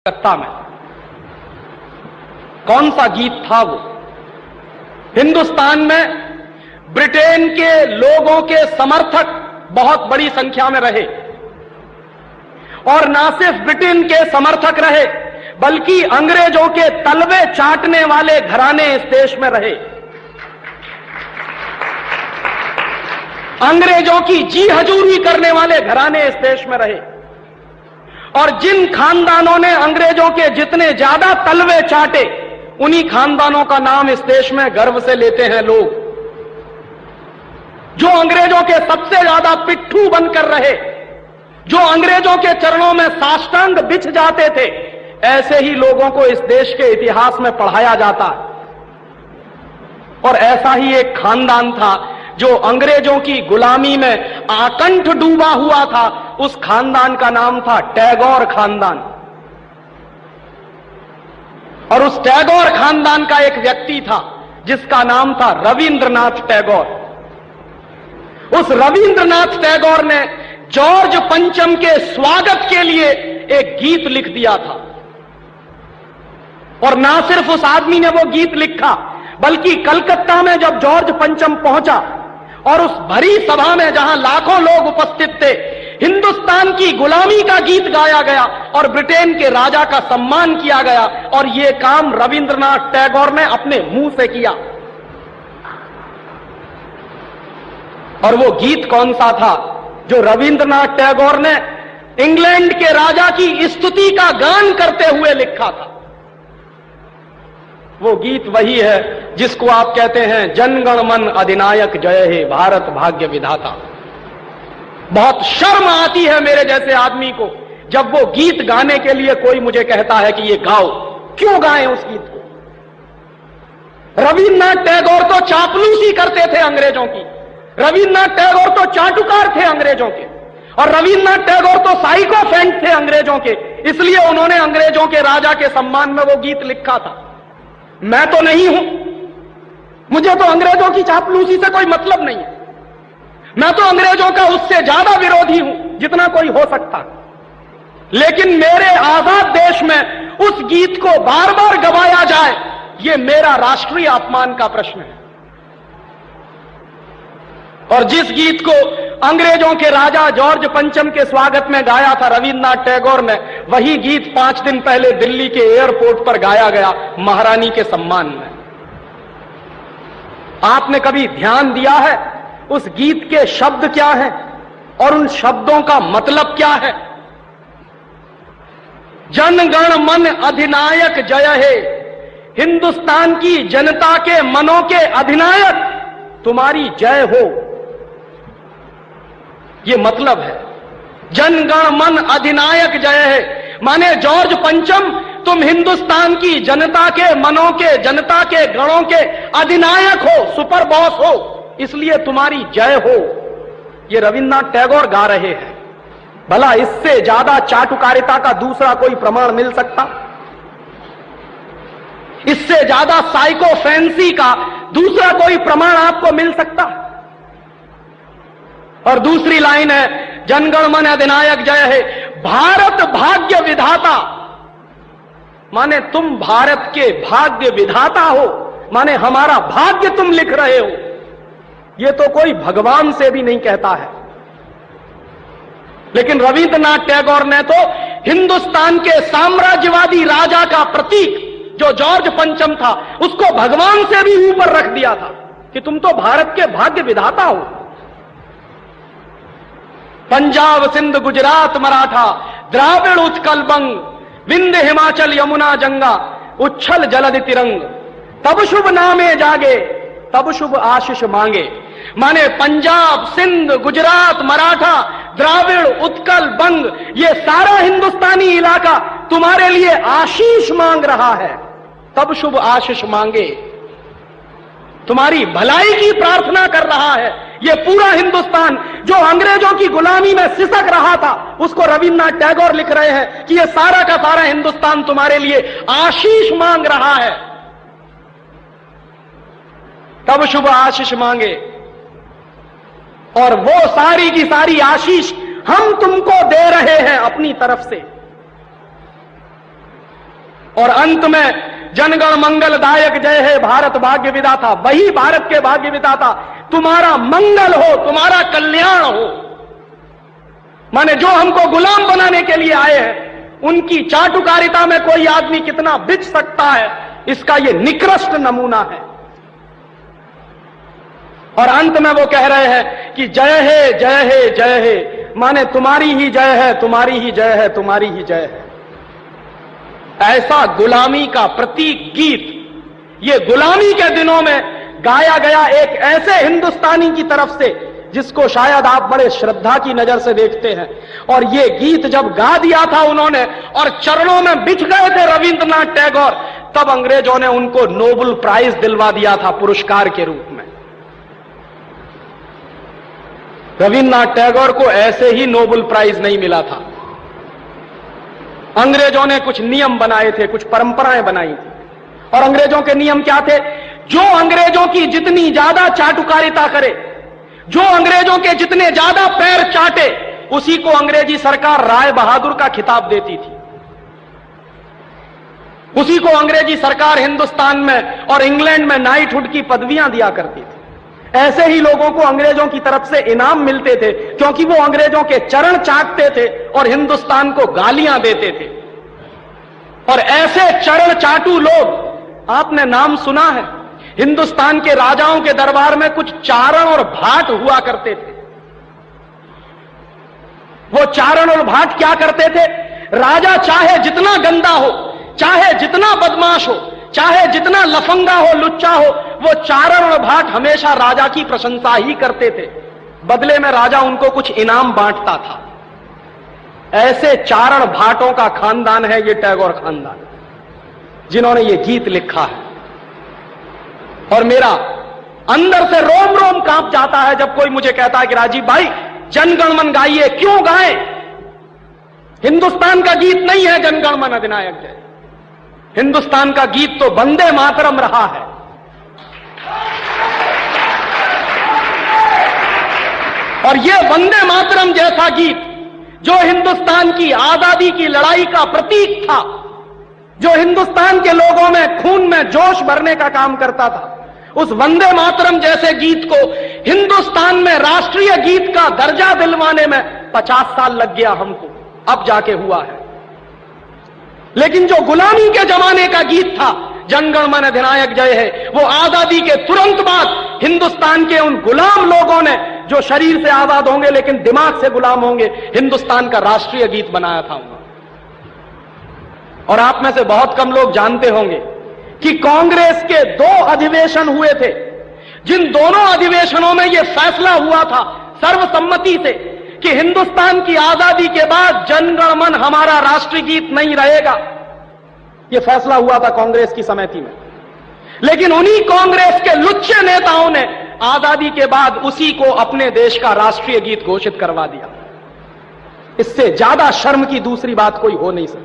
कलकत्ता में कौन सा गीत था वो? हिंदुस्तान में ब्रिटेन के लोगों के समर्थक बहुत बड़ी संख्या में रहे, और ना सिर्फ ब्रिटेन के समर्थक रहे बल्कि अंग्रेजों के तलवे चाटने वाले घराने इस देश में रहे। अंग्रेजों की जी हजूरी करने वाले घराने इस देश में रहे, और जिन खानदानों ने अंग्रेजों के जितने ज्यादा तलवे चाटे उन्हीं खानदानों का नाम इस देश में गर्व से लेते हैं लोग। जो अंग्रेजों के सबसे ज्यादा पिट्ठू बनकर रहे, जो अंग्रेजों के चरणों में साष्टांग बिछ जाते थे, ऐसे ही लोगों को इस देश के इतिहास में पढ़ाया जाता। और ऐसा ही एक खानदान था जो अंग्रेजों की गुलामी में आकंठ डूबा हुआ था। उस खानदान का नाम था टैगोर खानदान। और उस टैगोर खानदान का एक व्यक्ति था जिसका नाम था रविंद्रनाथ टैगोर। उस रविंद्रनाथ टैगोर ने जॉर्ज पंचम के स्वागत के लिए एक गीत लिख दिया था। और ना सिर्फ उस आदमी ने वो गीत लिखा, बल्कि कलकत्ता में जब जॉर्ज पंचम पहुंचा और उस भरी सभा में जहां लाखों लोग उपस्थित थे, हिंदुस्तान की गुलामी का गीत गाया गया और ब्रिटेन के राजा का सम्मान किया गया। और यह काम रविंद्रनाथ टैगोर ने अपने मुंह से किया। और वो गीत कौन सा था जो रविंद्रनाथ टैगोर ने इंग्लैंड के राजा की स्तुति का गान करते हुए लिखा था? वो गीत वही है जिसको आप कहते हैं जनगण मन अधिनायक जय हे भारत भाग्य विधाता। बहुत शर्म आती है मेरे जैसे आदमी को जब वो गीत गाने के लिए कोई मुझे कहता है कि ये गाओ। क्यों गाएं उस गीत को? रविन्द्रनाथ टैगोर तो चापलूसी करते थे अंग्रेजों की, रविन्द्रनाथ टैगोर तो चाटुकार थे अंग्रेजों के, और रविन्द्रनाथ टैगोर तो साइकोफेंट थे अंग्रेजों के। इसलिए उन्होंने अंग्रेजों के राजा के सम्मान में वो गीत लिखा था। मैं तो नहीं हूं, मुझे तो अंग्रेजों की चापलूसी से कोई मतलब नहीं है। मैं तो अंग्रेजों का उससे ज्यादा विरोधी हूं जितना कोई हो सकता। लेकिन मेरे आजाद देश में उस गीत को बार बार गवाया जाए, यह मेरा राष्ट्रीय अपमान का प्रश्न है। और जिस गीत को अंग्रेजों के राजा जॉर्ज पंचम के स्वागत में गाया था रविन्द्रनाथ टैगोर ने, वही गीत 5 दिन पहले दिल्ली के एयरपोर्ट पर गाया गया महारानी के सम्मान में। आपने कभी ध्यान दिया है उस गीत के शब्द क्या हैं और उन शब्दों का मतलब क्या है? जनगण मन अधिनायक जय हे, हिंदुस्तान की जनता के मनों के अधिनायक तुम्हारी जय हो, ये मतलब है। जनगण मन अधिनायक जय है माने जॉर्ज पंचम तुम हिंदुस्तान की जनता के मनों के, जनता के गणों के अधिनायक हो, सुपर बॉस हो, इसलिए तुम्हारी जय हो। ये रविन्द्रनाथ टैगोर गा रहे हैं। भला इससे ज्यादा चाटुकारिता का दूसरा कोई प्रमाण मिल सकता? इससे ज्यादा साइकोफेंसी का दूसरा कोई प्रमाण आपको मिल सकता? और दूसरी लाइन है जनगण मन अधिनायक जय है भारत भाग्य विधाता, माने तुम भारत के भाग्य विधाता हो, माने हमारा भाग्य तुम लिख रहे हो। यह तो कोई भगवान से भी नहीं कहता है। लेकिन रविन्द्रनाथ टैगोर ने तो हिंदुस्तान के साम्राज्यवादी राजा का प्रतीक जो जॉर्ज पंचम था उसको भगवान से भी ऊपर रख दिया था कि तुम तो भारत के भाग्य विधाता हो। पंजाब सिंध गुजरात मराठा द्राविड़ उत्कल बंग, विंध्य हिमाचल यमुना गंगा, उच्छल जलधि तिरंग, तब शुभ नामे जागे तब शुभ आशीष मांगे। माने पंजाब सिंध गुजरात मराठा द्राविड़ उत्कल बंग, ये सारा हिंदुस्तानी इलाका तुम्हारे लिए आशीष मांग रहा है, तब शुभ आशीष मांगे। तुम्हारी भलाई की प्रार्थना कर रहा है। ये पूरा हिंदुस्तान जो अंग्रेजों की गुलामी में सिसक रहा था, उसको रविन्द्रनाथ टैगोर लिख रहे हैं कि ये सारा का सारा हिंदुस्तान तुम्हारे लिए आशीष मांग रहा है, तब शुभ आशीष मांगे। और वो सारी की सारी आशीष हम तुमको दे रहे हैं अपनी तरफ से। और अंत में जनगण मंगलदायक जय हे भारत भाग्य विधाता, वही भारत के भाग्य विधाता तुम्हारा मंगल हो, तुम्हारा कल्याण हो। माने जो हमको गुलाम बनाने के लिए आए हैं, उनकी चाटुकारिता में कोई आदमी कितना बिक सकता है, इसका यह निकृष्ट नमूना है। और अंत में वो कह रहे हैं कि जय हे जय हे जय हे, माने तुम्हारी ही जय है, तुम्हारी ही जय है, तुम्हारी ही जय है। ऐसा गुलामी का प्रतीक गीत ये गुलामी के दिनों में गाया गया एक ऐसे हिंदुस्तानी की तरफ से जिसको शायद आप बड़े श्रद्धा की नजर से देखते हैं। और ये गीत जब गा दिया था उन्होंने और चरणों में बिछ गए थे रविंद्रनाथ टैगोर, तब अंग्रेजों ने उनको नोबेल प्राइज दिलवा दिया था पुरस्कार के रूप में। रविंद्रनाथ टैगोर को ऐसे ही नोबेल प्राइज नहीं मिला था। अंग्रेजों ने कुछ नियम बनाए थे, कुछ परंपराएं बनाई थी। और अंग्रेजों के नियम क्या थे? जो अंग्रेजों की जितनी ज्यादा चाटुकारिता करे, जो अंग्रेजों के जितने ज्यादा पैर चाटे, उसी को अंग्रेजी सरकार राय बहादुर का खिताब देती थी। उसी को अंग्रेजी सरकार हिंदुस्तान में और इंग्लैंड में नाइटहुड की पदवियां दिया करती थी। ऐसे ही लोगों को अंग्रेजों की तरफ से इनाम मिलते थे, क्योंकि वो अंग्रेजों के चरण चाटते थे और हिंदुस्तान को गालियां देते थे। और ऐसे चरण चाटू लोग आपने नाम सुना है, हिंदुस्तान के राजाओं के दरबार में कुछ चारण और भाट हुआ करते थे। वो चारण और भाट क्या करते थे? राजा चाहे जितना गंदा हो, चाहे जितना बदमाश हो, चाहे जितना लफंगा हो, लुच्चा हो, वो चारण और भाट हमेशा राजा की प्रशंसा ही करते थे। बदले में राजा उनको कुछ इनाम बांटता था। ऐसे चारण भाटों का खानदान है ये टैगोर खानदान, जिन्होंने ये गीत लिखा है। और मेरा अंदर से रोम रोम कांप जाता है जब कोई मुझे कहता है कि राजीव भाई जनगण मन गाइए। क्यों गाएं? हिंदुस्तान का गीत नहीं है जनगण मन अधिनायक जय। हिंदुस्तान का गीत तो वंदे मातरम रहा है। और यह वंदे मातरम जैसा गीत जो हिंदुस्तान की आजादी की लड़ाई का प्रतीक था, जो हिंदुस्तान के लोगों में खून में जोश भरने का काम करता था, उस वंदे मातरम जैसे गीत को हिंदुस्तान में राष्ट्रीय गीत का दर्जा दिलवाने में 50 साल लग गया हमको, अब जाके हुआ है। लेकिन जो गुलामी के जमाने का गीत था जनगण मन अधिनायक जय है, वो आजादी के तुरंत बाद हिंदुस्तान के उन गुलाम लोगों ने, जो शरीर से आजाद होंगे लेकिन दिमाग से गुलाम होंगे, हिंदुस्तान का राष्ट्रीय गीत बनाया था उन्होंने। और आप में से बहुत कम लोग जानते होंगे कि कांग्रेस के 2 अधिवेशन हुए थे, जिन दोनों अधिवेशनों में यह फैसला हुआ था सर्वसम्मति से कि हिंदुस्तान की आजादी के बाद जनगण मन हमारा राष्ट्रीय गीत नहीं रहेगा। यह फैसला हुआ था कांग्रेस की समिति में। लेकिन उन्हीं कांग्रेस के लुच्चे नेताओं ने आजादी के बाद उसी को अपने देश का राष्ट्रीय गीत घोषित करवा दिया। इससे ज्यादा शर्म की दूसरी बात कोई हो नहीं सकती।